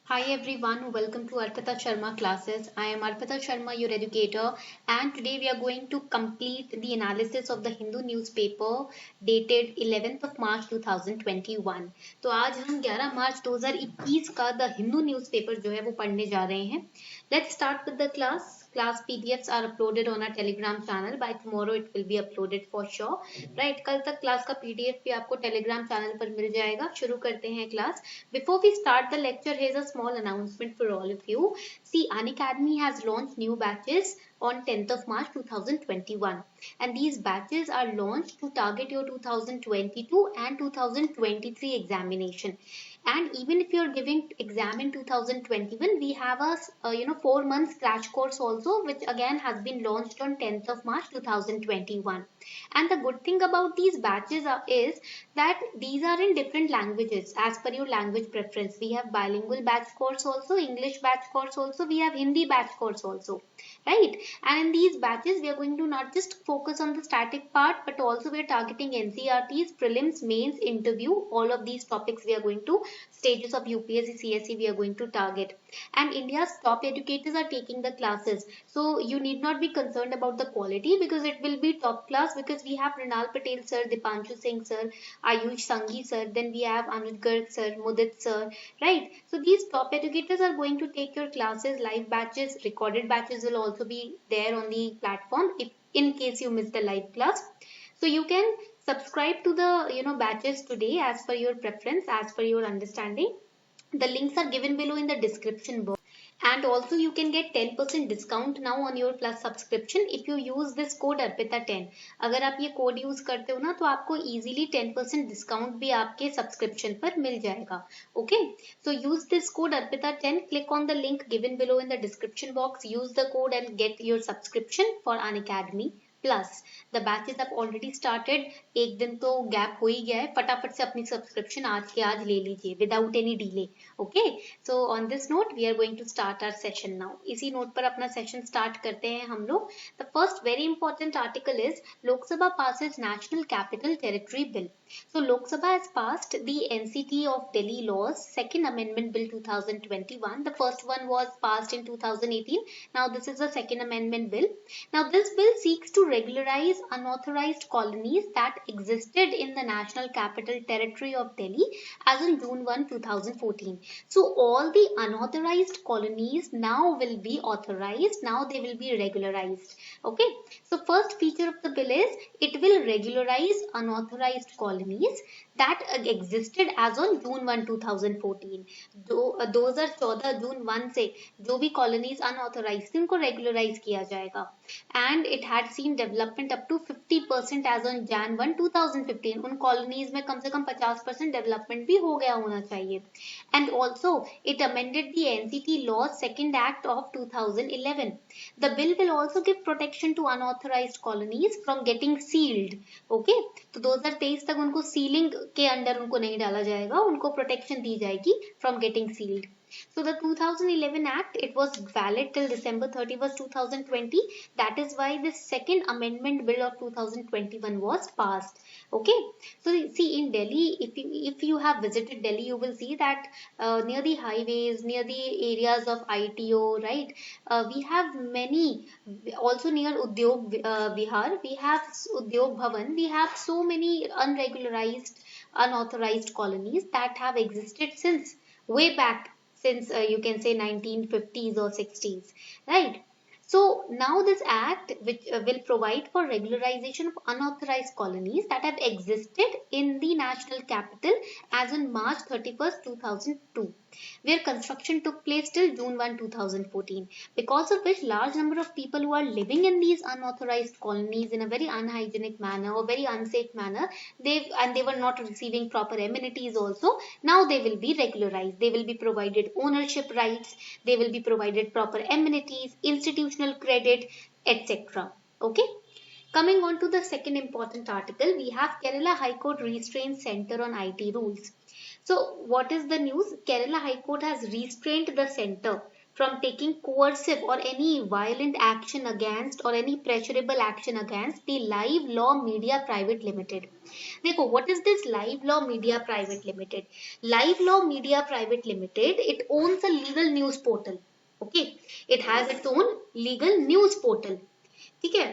Hi everyone, welcome to Arpita Sharma classes. I am Arpita Sharma, your educator, and today we are going to complete the analysis of the Hindu newspaper dated 11th of March 2021. तो आज हम 11 मार्च 2021 का the Hindu newspaper जो है वो पढ़ने जा रहे हैं. Let's start with the class. Class PDFs are uploaded on our Telegram channel. By tomorrow it will be uploaded for sure. Right, कल तक क्लास का PDF भी आपको Telegram चैनल पर मिल जाएगा. शुरू करते हैं class. Before we start the lecture, here's a small announcement for all of you. See, Unacademy has launched new batches on 10th of March 2021, and these batches are launched to target your 2022 and 2023 examination. And even if you're giving exam in 2021, we have a 4 months crash course also, which again has been launched on 10th of March 2021. And the good thing about these batches is that these are in different languages as per your language preference. We have bilingual batch course also, English batch course also, we have Hindi batch course also, right? And in these batches we are going to not just focus on the static part, but also we are targeting NCERTs, prelims, mains, interview. All of these topics we are going to, stages of UPSC, CSE we are going to target. And India's top educators are taking the classes, so you need not be concerned about the quality, because it will be top class, because we have Rinal Patel sir, Dipanshu Singh sir, Ayush Sanghi sir, then we have Anuj Garg sir, Mudit sir, right? So these top educators are going to take your classes, live batches, recorded batches will also be there on the platform if in case you miss the live class. So you can subscribe to the batches today as per your preference, as per your understanding. The links are given below in the description box. And also you can get 10% discount now on your plus subscription if you use this code ARPITA10. अगर आप ये code use करते हो ना तो आपको easily 10% discount भी आपके subscription पर मिल जाएगा. Okay, so use this code ARPITA10. Click on the link given below in the description box. Use the code and get your subscription for Unacademy Plus. The batches have already started. एक दिन तो gap हो ही गया है, फटाफट से अपनी subscription आज के आज ले लीजिए without any delay. Okay, so on this note we are going to start our session now. इसी नोट पर अपना सेशन स्टार्ट करते हैं हम लोग. The first very important article is Lok Sabha passes National Capital Territory Bill. So Lok Sabha has passed the NCT of Delhi laws second amendment bill 2021. The first one was passed in 2018. Now this is the second amendment bill. Now this bill seeks to regularize unauthorized colonies that existed in the National Capital Territory of Delhi as on June 1, 2014. So all the unauthorized colonies now will be authorized. Now they will be regularized. Okay. So first feature of the bill is it will regularize unauthorized colonies that existed as on June 1, 2014. 2014 जून 1 से जो भी colonies unauthorized थी उनको regularize किया जाएगा. And it had seen development up to 50% as on Jan 1, 2015. उन colonies में कम से कम 50% development भी हो गया होना चाहिए. And also it amended the NCT laws second act of 2011. The bill will also give protection to unauthorized colonies from getting sealed. Okay, तो 2023 तक उनको सीलिंग के अंडर उनको नहीं डाला जाएगा, उनको प्रोटेक्शन दी जाएगी from getting sealed. So the 2011 Act, it was valid till December 31st, 2020. That is why this second amendment bill of 2021 was passed. Okay. So see, in Delhi, if you have visited Delhi, you will see that near the highways, near the areas of ITO, right? We have many, also near Udyog Vihar, we have Udyog Bhavan, we have so many unregularized, unauthorized colonies that have existed since way back, since you can say 1950s or 60s, right? So now this act which will provide for regularization of unauthorized colonies that have existed in the national capital as on March 31st, 2002, where construction took place till June 1, 2014, because of which large number of people who are living in these unauthorized colonies in a very unhygienic manner or very unsafe manner, they were not receiving proper amenities also. Now they will be regularized. They will be provided ownership rights. They will be provided proper amenities, institutional credit, etc. Okay. Coming on to the second important article, we have Kerala High Court restrains Centre on IT rules. So what is the news? Kerala High Court has restrained the centre from taking coercive or any violent action against or any pressurable action against the Live Law Media Private Limited. देखो, what is this Live Law Media Private Limited? Live Law Media Private Limited, it owns a legal news portal. Okay, it has its own legal news portal. ठीक है,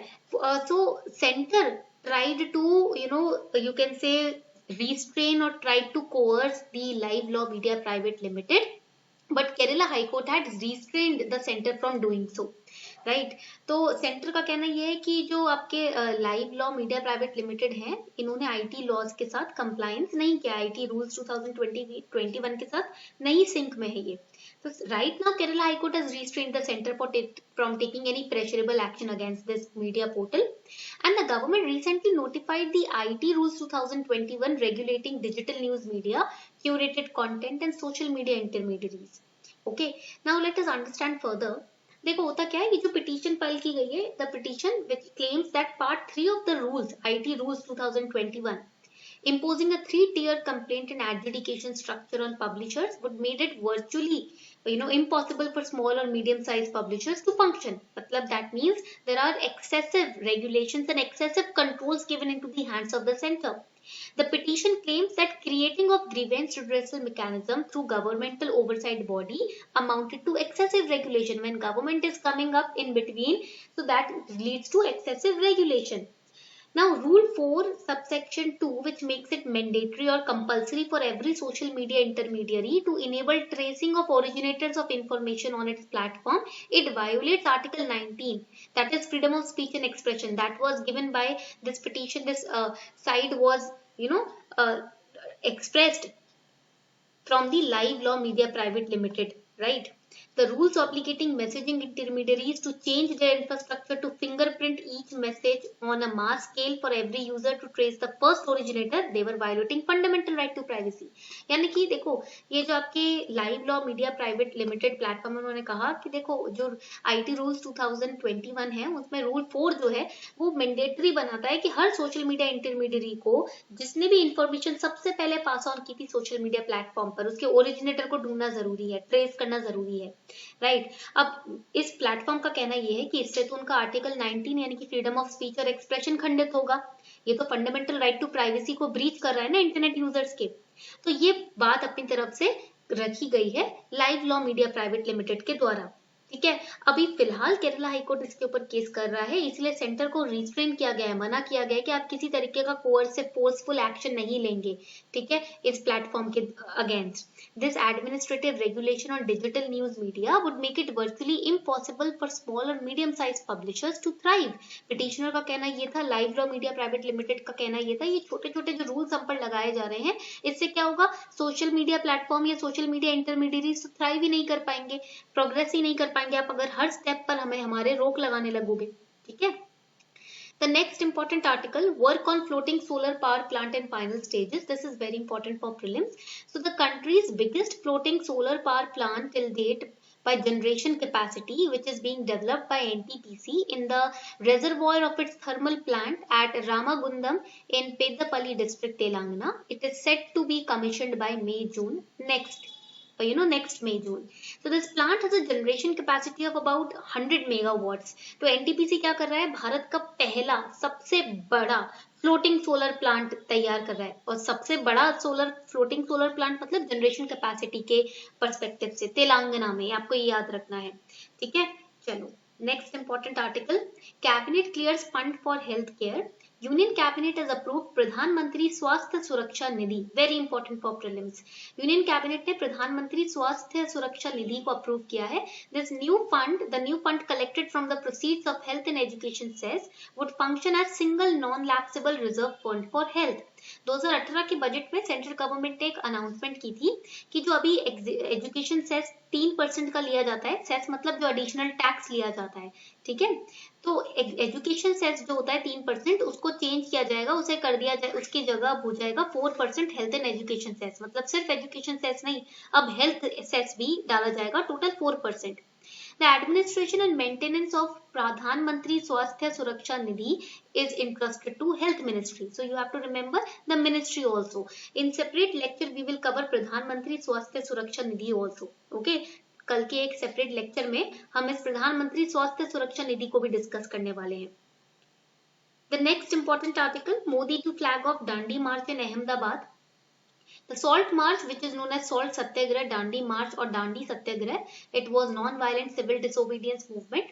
so center tried to, you can say, restrain or tried to coerce the Live Law Media Private Limited, but Kerala High Court had restrained the center from doing so. Right, तो centre का कहना यह है कि जो आपके live law media private limited हैं, इन्होंने आईटी लॉज के साथ कंप्लायंस नहीं किया, आईटी रूल्स 2021 के साथ नहीं सिंक में है ये. So right now Kerala High Court has restrained the center from taking any pressurable action against this media portal, and the government recently notified the IT rules 2021 regulating digital news media, curated content and social media intermediaries. Okay, now let us understand further. देखो होता क्या है, ये जो petition file की गई है, the petition which claims that part 3 of the rules, IT rules 2021, imposing a 3-tier complaint and adjudication structure on publishers would made it virtually impossible for small or medium sized publishers to function. Matlab, that means there are excessive regulations and excessive controls given into the hands of the center. The petition claims that creating of grievance redressal mechanism through governmental oversight body amounted to excessive regulation. When government is coming up in between, so that leads to excessive regulation. Now, Rule 4, subsection 2, which makes it mandatory or compulsory for every social media intermediary to enable tracing of originators of information on its platform, it violates Article 19, that is freedom of speech and expression, that was given by this petition. This side was, expressed from the Live Law Media Private Limited, right? The rules obligating messaging intermediaries to change their infrastructure to fingerprint each message on a mass scale for every user to trace the first originator, they were violating fundamental right to privacy. यानी कि देखो, ये जो आपके live law media private limited platform, उन्होंने कहा कि देखो जो आईटी रूल्स 2021 है, उसमें रूल 4 जो है वो मैंडेटरी बनाता है कि हर सोशल मीडिया इंटरमीडियरी को जिसने भी इंफॉर्मेशन सबसे पहले पास ऑन की थी सोशल मीडिया प्लेटफॉर्म पर, उसके ओरिजिनेटर को ढूंढना जरूरी है, ट्रेस करना जरूरी है. राइट, अब इस प्लेटफॉर्म का कहना यह है कि इससे तो उनका आर्टिकल 19 यानी कि फ्रीडम ऑफ स्पीच और एक्सप्रेशन खंडित होगा. ये तो फंडामेंटल राइट टू प्राइवेसी को ब्रीच कर रहा है ना इंटरनेट यूजर्स के. तो ये बात अपनी तरफ से रखी गई है live law media private limited के द्वारा. ठीक है, अभी फिलहाल केरला हाईकोर्ट इसके ऊपर केस कर रहा है, इसलिए सेंटर को रिस्ट्रेन किया गया है, मना किया गया है कि आप किसी तरीके का कोर्सिव फोर्सफुल एक्शन नहीं लेंगे. ठीक है, इस प्लेटफॉर्म के against. This administrative regulation on digital news media would make it virtually impossible for small और medium size publishers to thrive. Petitioner का कहना ये था, live law media private limited का कहना ये था, ये छोटे छोटे जो रूल्स हम पर लगाए जा रहे हैं, इससे क्या होगा, सोशल मीडिया प्लेटफॉर्म या सोशल मीडिया इंटरमीडियरीज थ्राइव ही नहीं कर पाएंगे, प्रोग्रेस ही नहीं कर पाएंगे आप अगर हर स्टेप पर हमारे रोक लगाने लगोगे. ठीक है. The next important article, work on floating solar power plant in final stages. This is very important for prelims. So the country's biggest floating solar power plant till date by generation capacity, which is being developed by NTPC in the reservoir of its thermal plant at Ramagundam in Peddapalli district, Telangana. It is set to be commissioned by May-June next May, June. So this plant has a generation capacity of about 100 megawatts. तो NTPC क्या कर रहा है, भारत का पहला सबसे बड़ा floating solar plant तैयार कर रहा है. और सबसे बड़ा फ्लोटिंग सोलर प्लांट मतलब जनरेशन कैपेसिटी के पर्सपेक्टिव से तेलंगाना में, आपको ये याद रखना है. ठीक है, चलो next important article, cabinet clears fund for health care. Union Cabinet has approved प्रधानमंत्री स्वास्थ्य सुरक्षा निधि. Very important for prelims. Union Cabinet ने प्रधानमंत्री स्वास्थ्य सुरक्षा निधि को अप्रूव किया है. This new fund, the new fund collected from the proceeds of health and education cess, would function as single non-lapsable reserve fund for health. 2018 के budget में central government ने एक अनाउंसमेंट की थी कि जो अभी एजुकेशन सेस 3% का लिया जाता है, सेस मतलब जो एडिशनल टैक्स लिया जाता है. ठीक है, तो एजुकेशन सेस जो होता है 3%, उसको चेंज किया जाएगा, उसे कर दिया जाए, उसकी जगह अब हो जाएगा 4% हेल्थ एंड एजुकेशन सेस. मतलब सिर्फ एजुकेशन सेस नहीं, अब हेल्थ सेस भी डाला जाएगा, total 4%. The administration and maintenance of Pradhan Mantri Swasthya Suraksha Nidhi is entrusted to Health Ministry. So you have to remember the ministry also. In separate lecture we will cover Pradhan Mantri Swasthya Suraksha Nidhi also. Okay. कल के एक separate lecture में हम इस प्रधानमंत्री स्वास्थ्य सुरक्षा निधि को भी डिस्कस करने वाले हैं। The next important article, Modi to flag off Dandi March in Ahmedabad. The Salt March, which is known as Salt Satyagrah, Dandi March or Dandi Satyagrah, it was non-violent civil disobedience movement.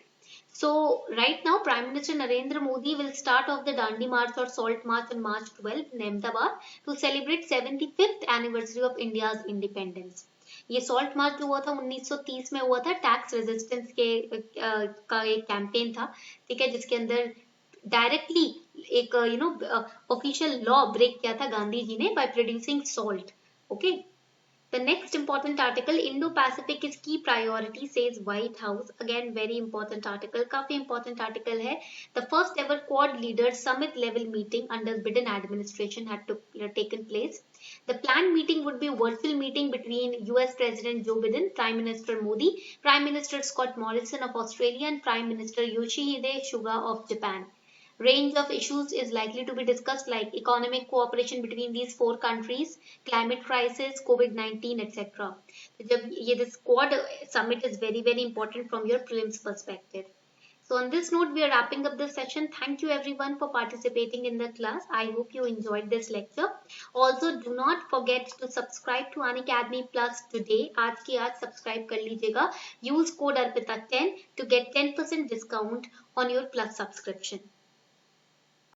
So right now Prime Minister Narendra Modi will start off the Dandi March or Salt March on March 12 in Ahmedabad to celebrate 75th anniversary of India's independence. ये salt march जो हुआ था 1930 में हुआ था, tax resistance के का एक कैंपेन था, ठीक है, जिसके अंदर डायरेक्टली एक ऑफिशियल लॉ ब्रेक किया था गांधी जी ने by producing salt. Okay, the next important article, Indo-Pacific is key priority, says White House. Again, very important article, काफी important article है. The first ever Quad leaders summit level meeting under Biden administration had taken place. The planned meeting would be a virtual meeting between US President Joe Biden, Prime Minister Modi, Prime Minister Scott Morrison of Australia, and Prime Minister Yoshihide Suga of Japan. Range of issues is likely to be discussed like economic cooperation between these four countries, climate crisis, COVID-19, etc. This Quad summit is very, very important from your prelims perspective. So on this note, we are wrapping up this session. Thank you everyone for participating in the class. I hope you enjoyed this lecture. Also, do not forget to subscribe to Unacademy Plus today. आज की आज subscribe कर लीजिएगा. Use code ARPITA10 to get 10% discount on your Plus subscription.